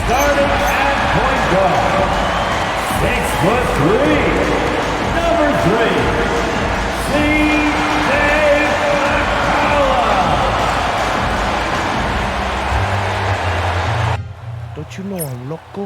Starting at point guard, 6'3", number 3, C.J. McCollum. Don't you know I'm loco?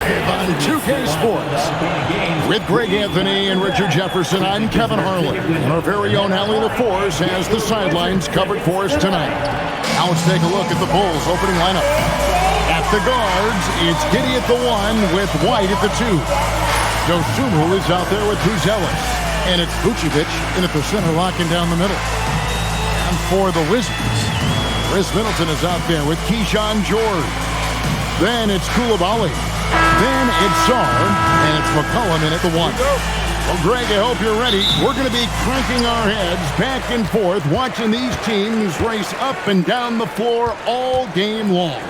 On 2K Sports. With Greg Anthony and Richard Jefferson, I'm Kevin Harlan. And our very own Allie LaForce has the sidelines covered for us tonight. Now let's take a look at the Bulls' opening lineup. At the guards, it's Giddey at the 1 with White at the 2. Dosunmu is out there with Buzelis. And it's Vucevic in at the center, locking down the middle. And for the Wizards, Chris Middleton is out there with Keyshawn George. Then it's Coulibaly. Then it's Sarr, and it's McCollum in at the 1. Well, Greg, I hope you're ready. We're going to be cranking our heads back and forth, watching these teams race up and down the floor all game long.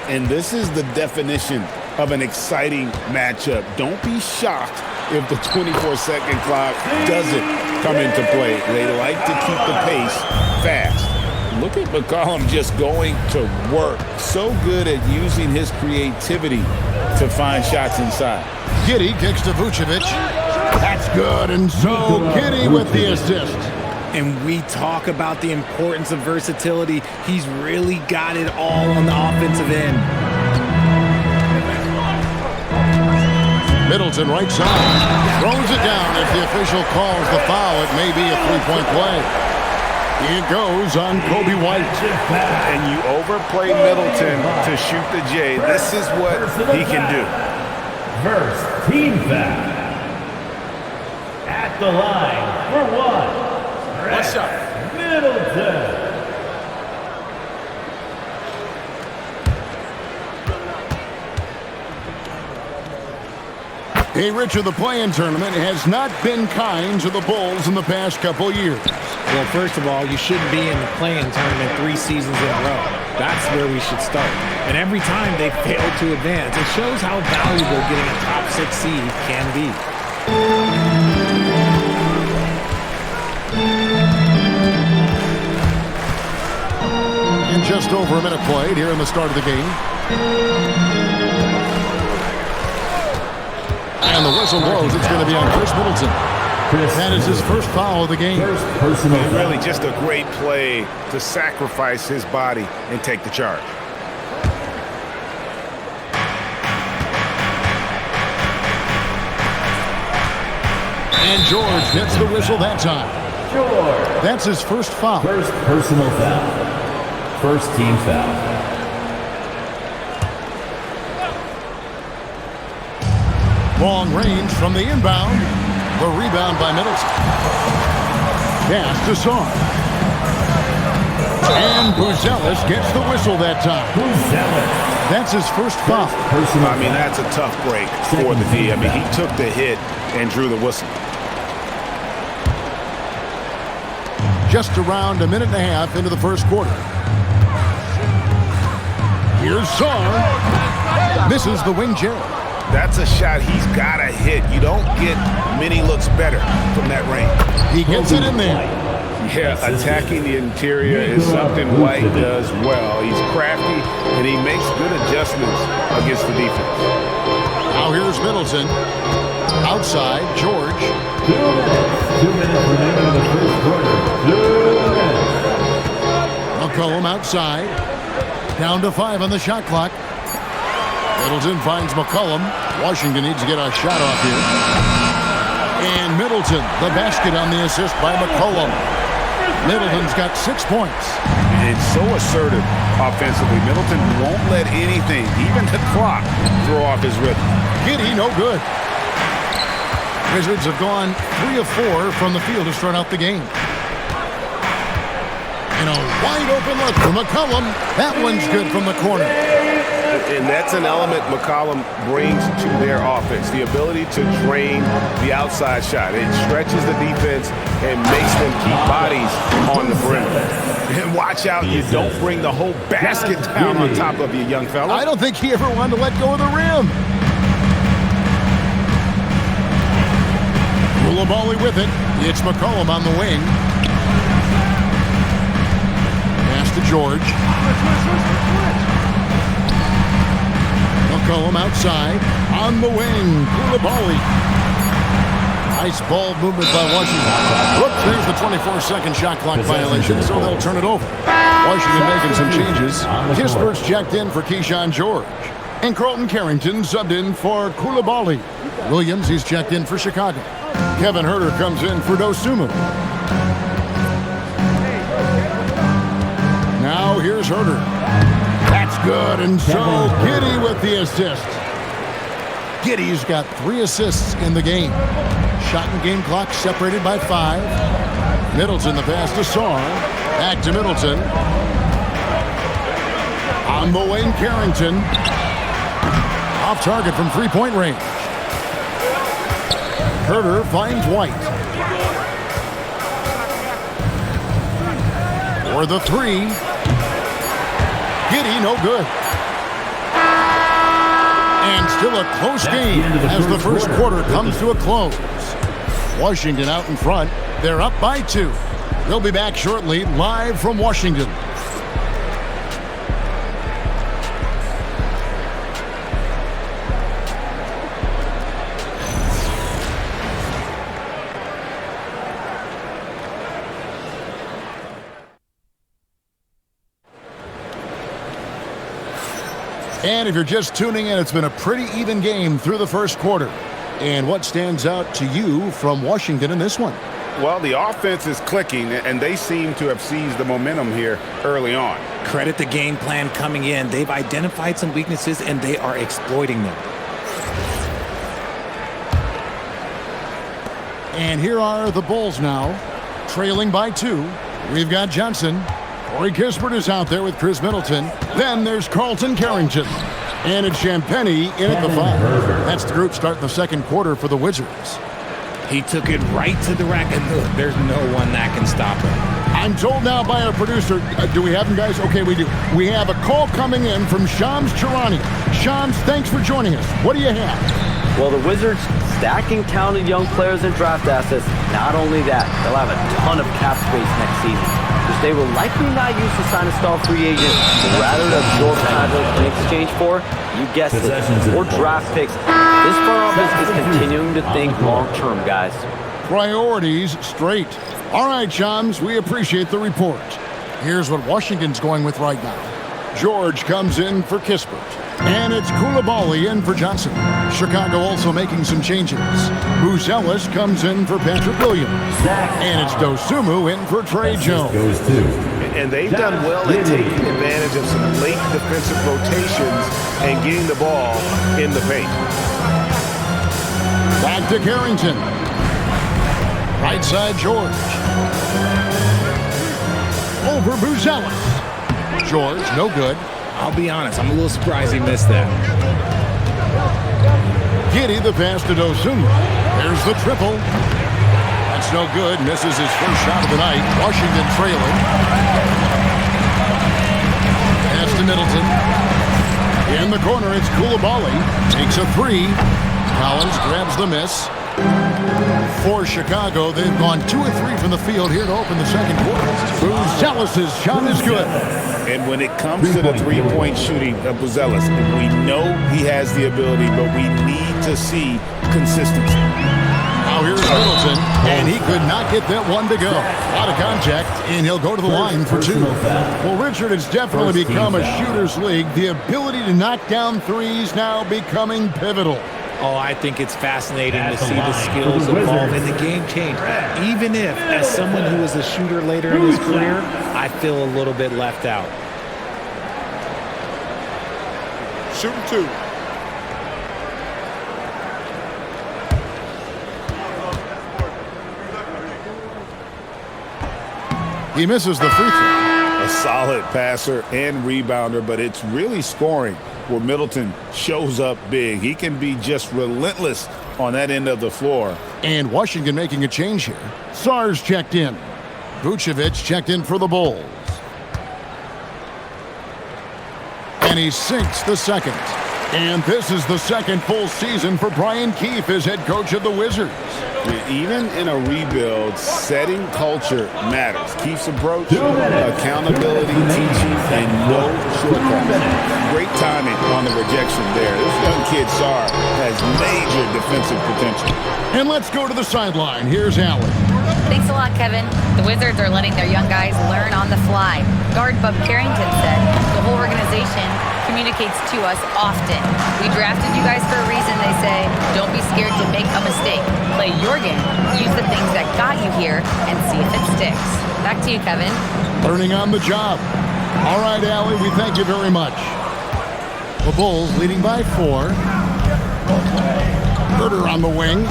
And this is the definition of an exciting matchup. Don't be shocked if the 24-second clock doesn't come into play. They like to keep the pace fast. Look at McCollum just going to work. So good at using his creativity to find shots inside. Giddey kicks to Vucevic. That's good, and so Giddey with the assist. And we talk about the importance of versatility. He's really got it all on the offensive end. Middleton right side. Throws it down. If the official calls the foul, it may be a three-point play. It goes on Kobe White. And you overplay Middleton to shoot the J. This is what he can do. First team foul. At the line for 1. What's up? Middleton. Hey, Richard, the play-in tournament has not been kind to the Bulls in the past couple years. Well, first of all, you shouldn't be in the play-in tournament 3 seasons in a row. That's where we should start. And every time they fail to advance, it shows how valuable getting a top 6 seed can be. And just over a minute played here in the start of the game. And the whistle blows. It's going to be on Chris Middleton. That is his first foul of the game. Really just a great play to sacrifice his body and take the charge. And George gets the whistle that time. George. That's his first foul. First personal foul. First team foul. Long range from the inbound. The rebound by Middleton. Pass to Sarr. And Buzelis gets the whistle that time. Buzelis. That's his first foul. I mean, that's a tough break for the D. I mean, he took the hit and drew the whistle. Just around a minute and a half into the first quarter. Here's Sarr. Misses the wing J. That's a shot he's got to hit. You don't get many looks better from that range. He gets it in there. Yeah, attacking the interior is something White does well. He's crafty, and he makes good adjustments against the defense. Now here's Middleton. Outside, George. 2 minutes. 2 minutes remaining in the first quarter. 2 minutes. McCollum outside. Down to 5 on the shot clock. Middleton finds McCollum. Washington needs to get a shot off here. And Middleton, the basket on the assist by McCollum. Middleton's got 6 points. It's so assertive offensively. Middleton won't let anything, even the clock, throw off his rhythm. Giddey, no good. Wizards have gone 3 of 4 from the field to start out the game. And a wide open look for McCollum. That one's good from the corner. And that's an element McCollum brings to their offense, the ability to drain the outside shot. It stretches the defense and makes them keep bodies on the perimeter. And watch out, you don't bring the whole basket down on top of you, young fella. I don't think he ever wanted to let go of the rim. Koulibaly with it. It's McCollum on the wing. Pass to George. McCollum outside. On the wing. Koulibaly. Nice ball movement by Washington. Whoops, there's the 24-second shot clock violation, so they'll turn it over. Washington making some changes. Kispert's checked in for Keyshawn George. And Carlton Carrington subbed in for Koulibaly. Williams, he's checked in for Chicago. Kevin Huerter comes in for Dosunmu. Now here's Huerter. That's good, and so Giddey with the assist. Giddey's got 3 assists in the game. Shot and game clock separated by 5. Middleton the pass to Sarr. Back to Middleton. On the wing, Carrington. Off target from 3-point range. Huerter finds White. For the 3. Giddey, no good. And still a close game as the first quarter comes to a close. Washington out in front. They're up by 2. They'll be back shortly, live from Washington. And if you're just tuning in, it's been a pretty even game through the first quarter. And what stands out to you from Washington in this one? Well, the offense is clicking, and they seem to have seized the momentum here early on. Credit the game plan coming in. They've identified some weaknesses, and they are exploiting them. And here are the Bulls now, trailing by 2. We've got Johnson. Corey Kispert is out there with Chris Middleton. Then there's Carlton Carrington. And it's Champagnie in at the 5. That's the group starting the second quarter for the Wizards. He took it right to the rack, and look, there's no one that can stop him. I'm told now by our producer, do we have him, guys? Okay, we do. We have a call coming in from Shams Charani. Shams, thanks for joining us. What do you have? Well, the Wizards stacking talented young players and draft assets. Not only that, they'll have a ton of cap space next season, which they will likely not use to sign a star free agent, but rather to absorb contracts in exchange for, you guessed it, more draft picks. This front office is continuing to think long-term, guys. Priorities straight. All right, Shams, we appreciate the report. Here's what Washington's going with right now. George comes in for Kispert. And it's Koulibaly in for Johnson. Chicago also making some changes. Buzelis comes in for Patrick Williams. And it's Dosunmu in for Trey Jones. And they've done well at taking advantage of some late defensive rotations and getting the ball in the paint. Back to Carrington. Right side, George. Over Buzelis. George, no good. I'll be honest, I'm a little surprised he missed that. Giddey the pass to Dosunmu. There's the triple. That's no good. Misses his first shot of the night. Washington trailing. Pass to Middleton. In the corner, it's Koulibaly. Takes a 3. Collins grabs the miss. For Chicago, they've gone 2 of 3 from the field here to open the second quarter. Buzelis' shot is good. And when it comes to the three-point shooting of Buzelis, we know he has the ability, but we need to see consistency. Now here's Middleton, and he could not get that one to go. Out of contact, and he'll go to the line for 2. Well, Richard, it's definitely become a shooter's league. The ability to knock down threes now becoming pivotal. Oh, I think it's fascinating to see the skills evolve and the game change. Even if, as someone who was a shooter later in his career, I feel a little bit left out. Shooting 2. He misses the free throw. A solid passer and rebounder, but it's really scoring where Middleton shows up big. He can be just relentless on that end of the floor. And Washington making a change here. Sarge checked in. Vucevic checked in for the Bulls. And he sinks the second. And this is the second full season for Brian Keefe as head coach of the Wizards. Even in a rebuild, setting culture matters. Keefe's approach, accountability, teaching, and no shortcuts. Great timing on the rejection there. This young kid, Sarge, has major defensive potential. And let's go to the sideline. Here's Allen. Thanks a lot, Kevin. The Wizards are letting their young guys learn on the fly. Guard Bub Carrington said the whole organization communicates to us often. We drafted you guys for a reason, they say. Don't be scared to make a mistake. Play your game. Use the things that got you here and see if it sticks. Back to you, Kevin. Learning on the job. All right, Allie, we thank you very much. The Bulls leading by 4. Herter on the wing.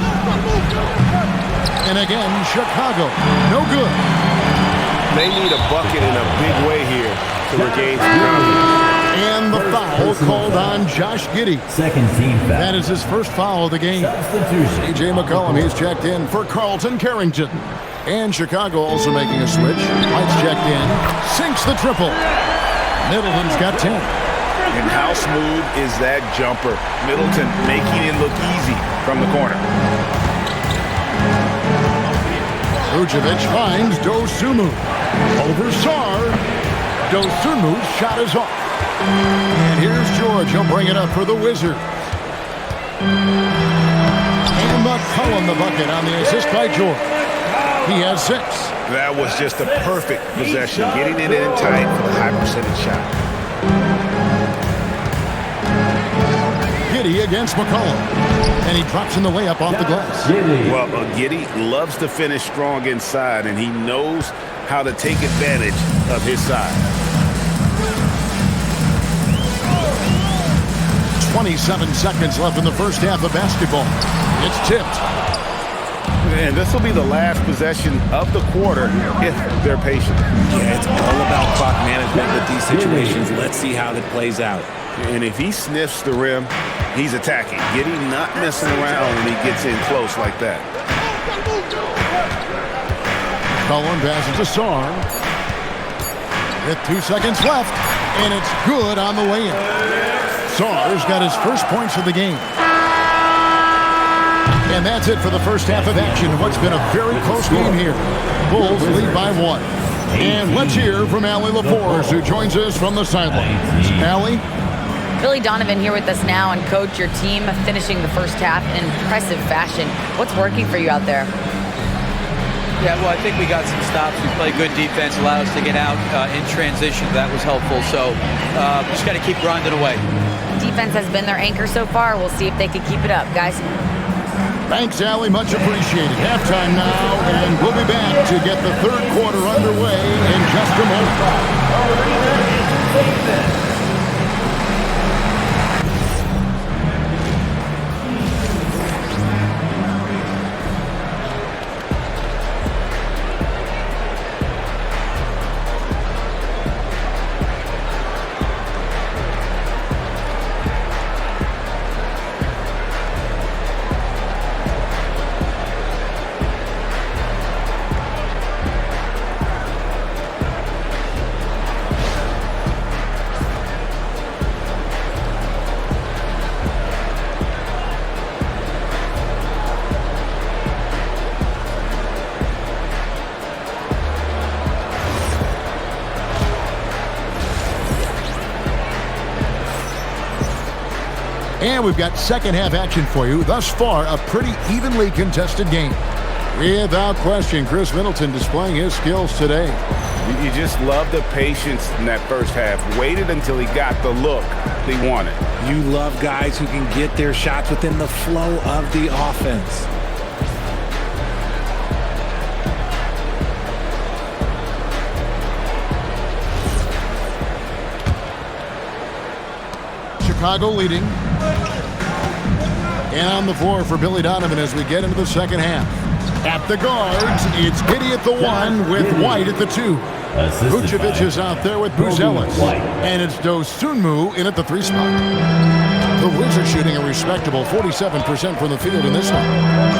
And again, Chicago. No good. They need a bucket in a big way here to regain ground. And the foul called on Josh Giddey. Second team foul. That is his first foul of the game. Substitution. C.J. McCollum, he's checked in for Carlton Carrington. And Chicago also making a switch. White's checked in. Sinks the triple. Middleton's got 10. And how smooth is that jumper? Middleton making it look easy from the corner. Vucevic finds Dosunmu. Over Sarr. Dosunmu's shot is off. And here's George. He'll bring it up for the Wizards. And McCollum the bucket on the assist by George. He has 6. That was just a perfect possession. Getting it in tight for the high percentage shot. Giddey against McCollum. And he drops in the layup off the glass. Well, Giddey loves to finish strong inside, and he knows how to take advantage of his side. 27 seconds left in the first half of basketball. It's tipped. And this will be the last possession of the quarter if they're patient. Yeah, it's all about clock management with these situations. Let's see how that plays out. And if he sniffs the rim, he's attacking. Giddey not messing around when he gets in close like that. Cullen passes to Sarr. With 2 seconds left, and it's good on the way in. Sarr's got his first points of the game. And that's it for the first half of action. What's been a very close game here. Bulls lead by 1. And let's hear from Allie LaForce, who joins us from the sidelines. Allie? Billy Donovan here with us now, and coach, your team finishing the first half in impressive fashion. What's working for you out there? Yeah, well, I think we got some stops. We played good defense, allowed us to get out in transition. That was helpful. So just got to keep grinding away. Defense has been their anchor so far. We'll see if they can keep it up, guys. Thanks, Allie. Much appreciated. Halftime now, and we'll be back to get the third quarter underway in just a moment. And we've got second half action for you. Thus far, a pretty evenly contested game. Without question, Chris Middleton displaying his skills today. You just love the patience in that first half. Waited until he got the look they wanted. You love guys who can get their shots within the flow of the offense. Chicago leading. And on the floor for Billy Donovan as we get into the second half. At the guards, it's Giddey at the 1 with White at the 2. Vucevic is out there with Buzelis. And it's Dosunmu in at the 3 spot. The Wizards shooting a respectable 47% from the field in this one.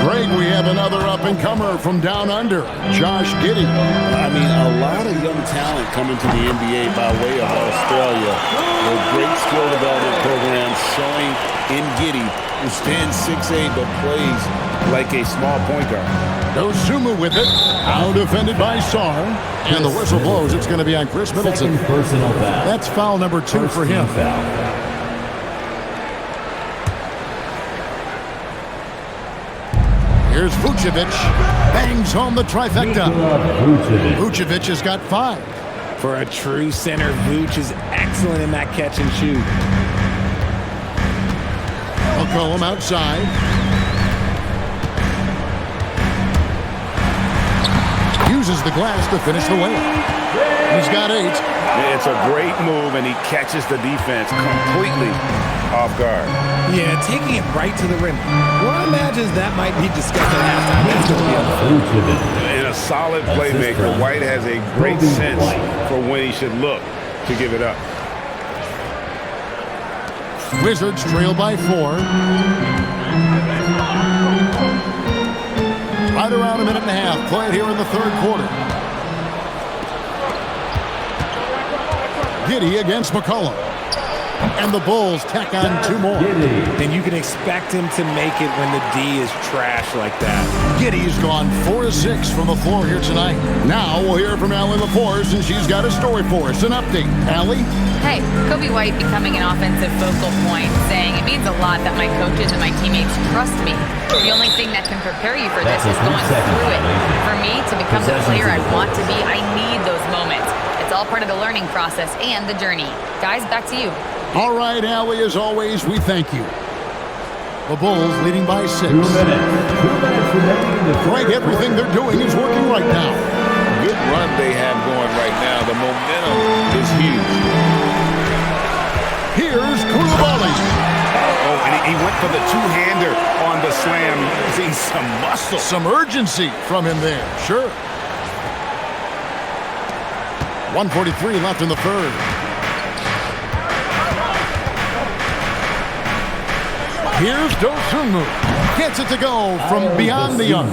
Greg, we have another up-and-comer from down under, Josh Giddey. I mean, a lot of young talent coming to the NBA by way of Australia. A great skill development program showing in Giddey, who stands 6'8", but plays like a small point guard. Dosunmu with it, out defended by Sarr. And the whistle blows. It's going to be on Chris Middleton. Personal foul. That's foul number 2 for him. Here's Vucevic. Bangs home the trifecta. Vucevic has got 5. For a true center, Vuce is excellent in that catch and shoot. McCollum outside. Uses the glass to finish the layup. He's got 8. It's a great move, and he catches the defense completely off guard. Yeah, taking it right to the rim. One imagines that might be discussed at halftime. That's going to be on the floor. In a solid playmaker, White has a great sense for when he should look to give it up. Wizards trail by 4. Right around a minute and a half. Play it here in the 3rd quarter. Giddey against McCollum. And the Bulls tack on 2 more. And you can expect him to make it when the D is trash like that. Giddey's gone 4 of 6 from the floor here tonight. Now we'll hear from Allie LaForce, and she's got a story for us. An update. Allie? Hey, Kobe White becoming an offensive focal point, saying it means a lot that my coaches and my teammates trust me. The only thing that can prepare you for this is going through it. For me, to become the player I want to be, I need those moments. It's all part of the learning process and the journey. Guys, back to you. All right, Allie, as always, we thank you. The Bulls leading by 6. 2 minutes. 2 minutes remaining. Greg, everything they're doing is working right now. Good run they have going right now. The momentum is huge. Here's Koulibaly. Oh, and he went for the two-hander on the slam, using some muscle. Some urgency from him there, sure. 1:43 left in the 3rd. Here's Dosunmu. Gets it to go from beyond the arc.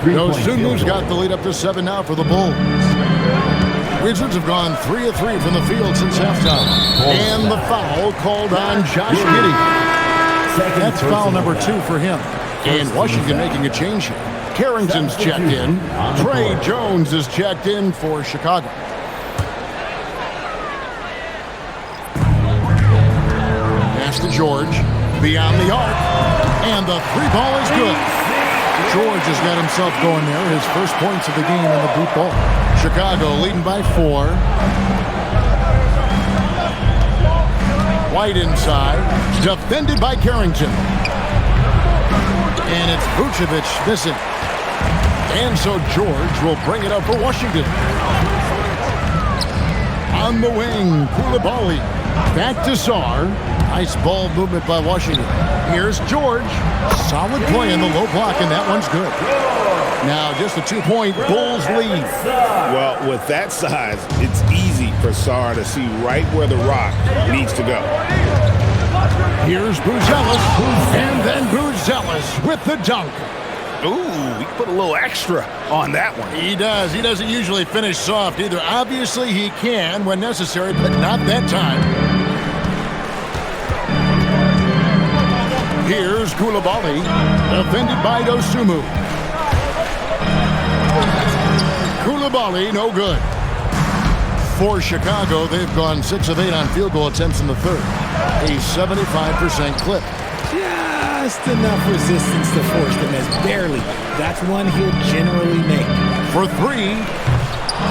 Dosunmu's got the lead up to 7 now for the Bulls. Wizards have gone 3 of 3 from the field since halftime. And the foul called on Josh Giddey. That's foul number 2 for him. And Washington making a change here. Carrington's checked in. Trey Jones is checked in for Chicago. Pass to George. Beyond the arc. And the 3-ball is good. George has got himself going there. His first points of the game on the boot ball. Chicago leading by 4. White inside. Defended by Carrington. And it's Vucevic missing. And so George will bring it up for Washington. On the wing, Koulibaly. Back to Sarr. Nice ball movement by Washington. Here's George. Solid play in the low block, and that one's good. Now just a 2-point Bulls lead. Well, with that size, it's easy for Sarr to see right where the rock needs to go. Here's Buzelis, and then Buzelis with the dunk. Ooh, he put a little extra on that one. He does. He doesn't usually finish soft either. Obviously, he can when necessary, but not that time. Here's Koulibaly, defended by Dosunmu. Koulibaly, no good. For Chicago, they've gone 6 of 8 on field goal attempts in the 3rd. A 75% clip. Just enough resistance to force the miss. Barely. That's one he'll generally make. For 3,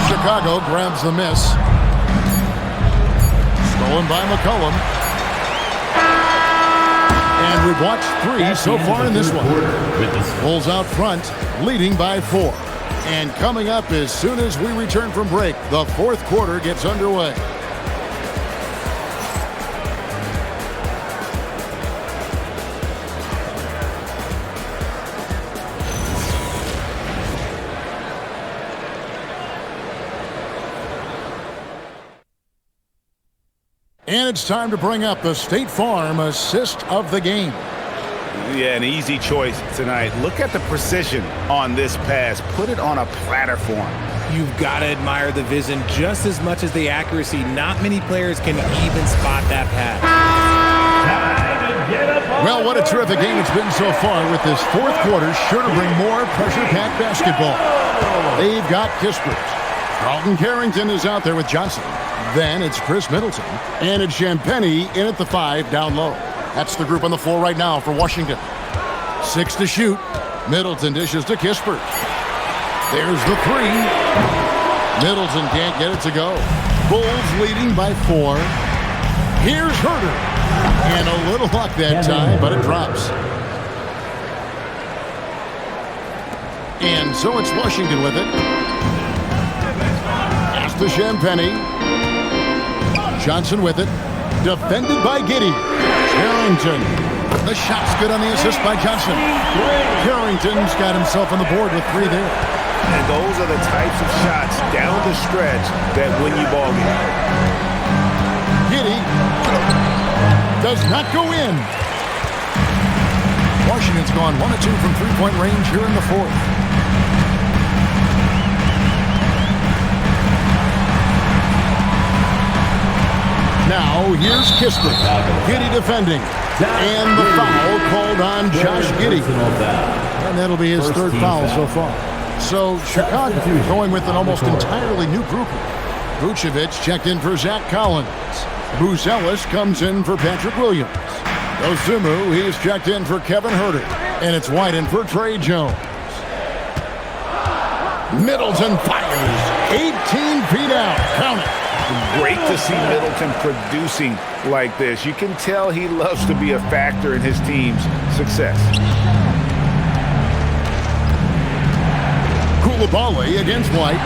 Chicago grabs the miss. Stolen by McCollum. And we've watched 3 so far in this one. Bulls out front, leading by 4. And coming up as soon as we return from break, the 4th quarter gets underway. And it's time to bring up the State Farm assist of the game. Yeah, an easy choice tonight. Look at the precision on this pass. Put it on a platter for him. You've got to admire the vision just as much as the accuracy. Not many players can even spot that pass. Well, what a terrific game it's been so far, with this fourth quarter sure to bring more pressure-packed basketball. They've got Kispers. Carlton Carrington is out there with Johnson. Then it's Chris Middleton. And it's Champagny in at the 5 down low. That's the group on the floor right now for Washington. 6 to shoot. Middleton dishes to Kispers. There's the 3. Middleton can't get it to go. Bulls leading by 4. Here's Herter. And a little luck that time, but it drops. And so it's Washington with it. Pass to Champagny. Johnson with it. Defended by Giddey. Carrington. The shot's good on the assist by Johnson. Carrington's got himself on the board with 3 there. And those are the types of shots down the stretch that win you ball game. Giddey does not go in. Washington's gone 1 of 2 from three-point range here in the fourth. Now, here's Kispers. Giddey defending. And the foul called on Josh Giddey. And that'll be his third foul so far. So, Chicago going with an almost entirely new group. Vucevic checked in for Zach Collins. Buzelis comes in for Patrick Williams. Ozumu, he's checked in for Kevin Herter. And it's White in for Trey Jones. Middleton fires. 18 feet out. Count it. Great to see Middleton producing like this. You can tell he loves to be a factor in his team's success. Koulibaly against White.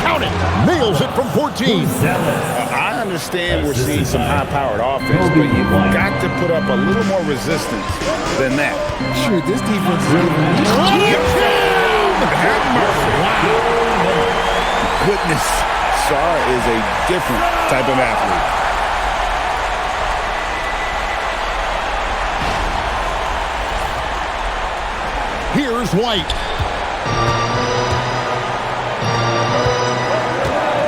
Count it. Nails it from 14. I understand we're seeing some high-powered offense, but you've got to put up a little more resistance than that. Sure, this defense is Goodness, Sarr is a different type of athlete. Here's White.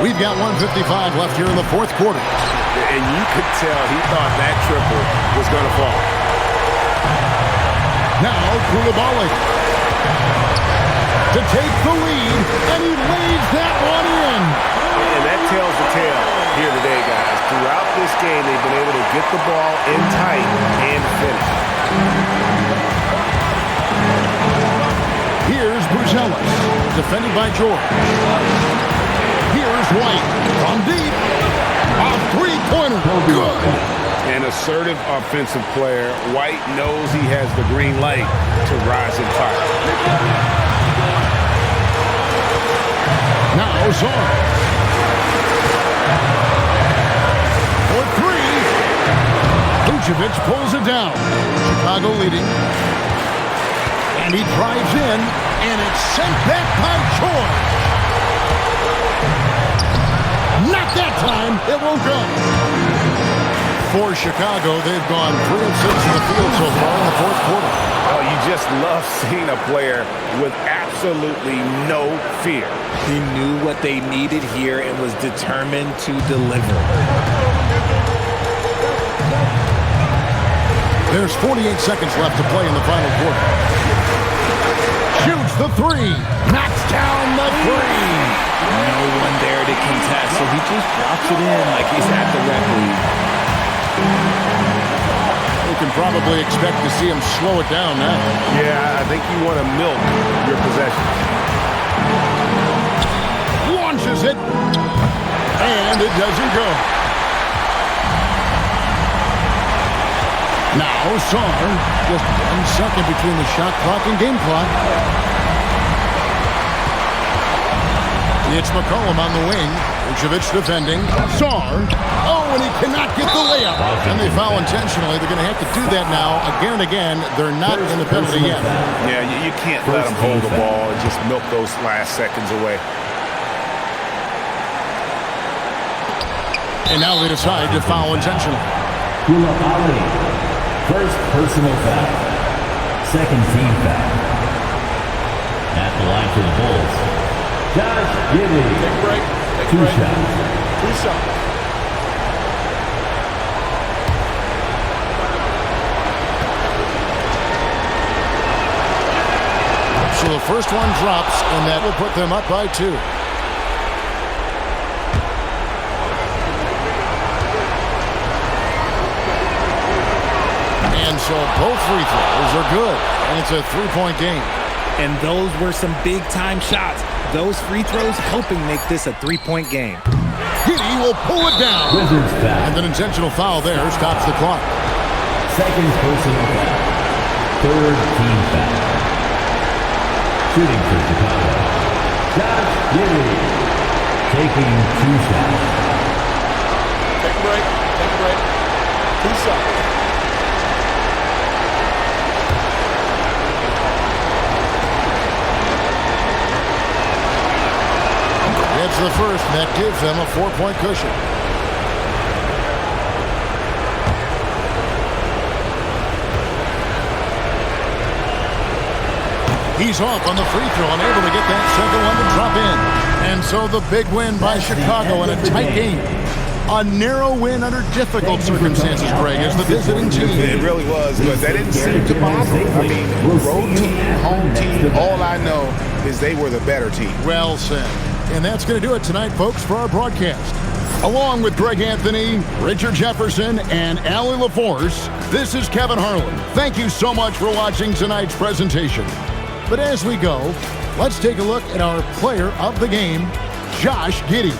We've got 1:55 left here in the fourth quarter. And you could tell he thought that triple was going to fall. Now Koulibaly to take the lead, and he lays that one in. And that tells the tale here today, guys. Throughout this game, they've been able to get the ball in tight and finish. Here's Buzelis, defended by George. Here's White from deep. A three-pointer. Good. An assertive offensive player. White knows he has the green light to rise and fire. Now Sarr. For 3. Vucevic pulls it down. Chicago leading. And he drives in, and it's sent back by George. Not that time. It won't go. For Chicago, they've gone 3 of 6 in the field so far in the fourth quarter. Oh, you just love seeing a player with absolutely no fear. He knew what they needed here and was determined to deliver. There's 48 seconds left to play in the final quarter. Shoots the 3. Knocks down the 3. No one there to contest, so he just drops it in like he's at the rec league. We can probably expect to see him slow it down now. Yeah, I think you want to milk your possession. Launches it. And it doesn't go. Now Sarr, just 1 second between the shot clock and game clock. It's McCollum on the wing. Vucevic defending. Sarr. Oh, and he cannot get the layup. And they foul intentionally. They're going to have to do that now again and again. They're not in the penalty yet. Yeah, you can't let them hold the ball and just milk those last seconds away. And now they decide to foul intentionally. First personal foul. Second team foul. At the line for the Bulls, Josh Giddey. Take a break. Two shots. Two shots. So the first one drops, and that will put them up by 2. And so both free throws are good, and it's a 3-point game. And those were some big-time shots. Those free throws helping make this a 3-point game. Giddey will pull it down. Wizards foul. And an intentional foul there stops the clock. Second personal foul. Third team foul. Shooting for Chicago, Josh Giddey. Taking 2 shots. Take a break. Take a break. 2 shots. It's the first, and that gives them a 4-point cushion. He's off on the free throw, unable to get that second one to drop in. And so the big win by Chicago in a tight game. A narrow win under difficult circumstances, Greg, as the visiting team. It really was, but that didn't seem to bother them. I mean, road team, home team, all I know is they were the better team. Well said. And that's going to do it tonight, folks, for our broadcast. Along with Greg Anthony, Richard Jefferson, and Allie LaForce, this is Kevin Harlan. Thank you so much for watching tonight's presentation. But as we go, let's take a look at our player of the game, Josh Giddey.